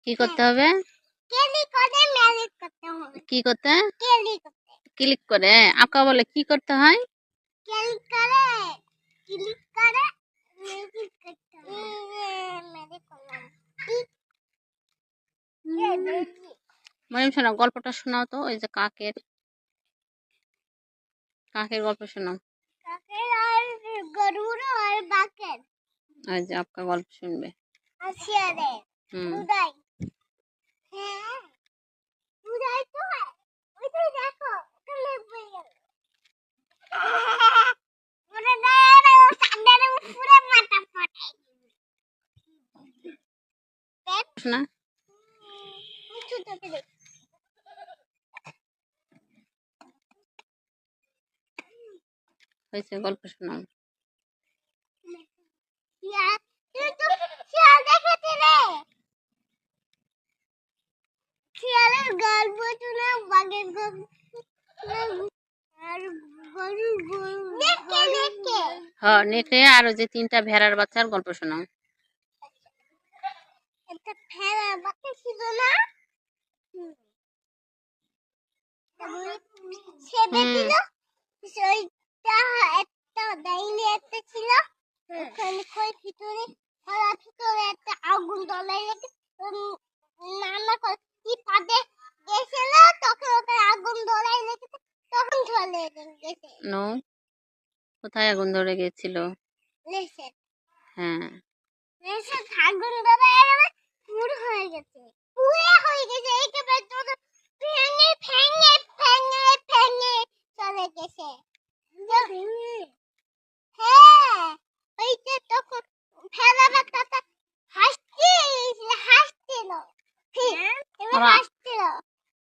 কি করতে হবে? কি করতে? ক্লিক করে। আপকা বলে কি করতে হয়? মরিয়ম শোনাও, গল্পটা শোনাও তো। ওই যে কাকের গল্প শোনাও। যে আপকা গল্প শুনবে। শোনা হয়েছে, গল্প শোনাও। হ্যাঁ, নেকড়ে আর ওই যে 3টা ভেড়ার বাচ্চার গল্প শোনাও। একটা ভেড়ার বাচ্চা ছিল না, সেইটা একটা ডাইনি একটা ছিল, ওখানে ভিতরে একটা আগুন জ্বলাই রেখে নানা কি পাবে গেছিল, তখন ওখানে আগুন জ্বলাই রেখেছে, তখন চলে গেছে। নো, কোথায় আগুন ধরে গেছিল? লেসে। হ্যাঁ, লেসে আগুন জ্বলাই পুরো হয়ে গেছে, পুরো হয়ে গেছে, একেবারে তো ভেঙে ভেঙে ভেঙে ভেঙে চলে গেছে। হ্যাঁ, ওইটা তখন ভেড়া বাচ্চাটা হাসছিল।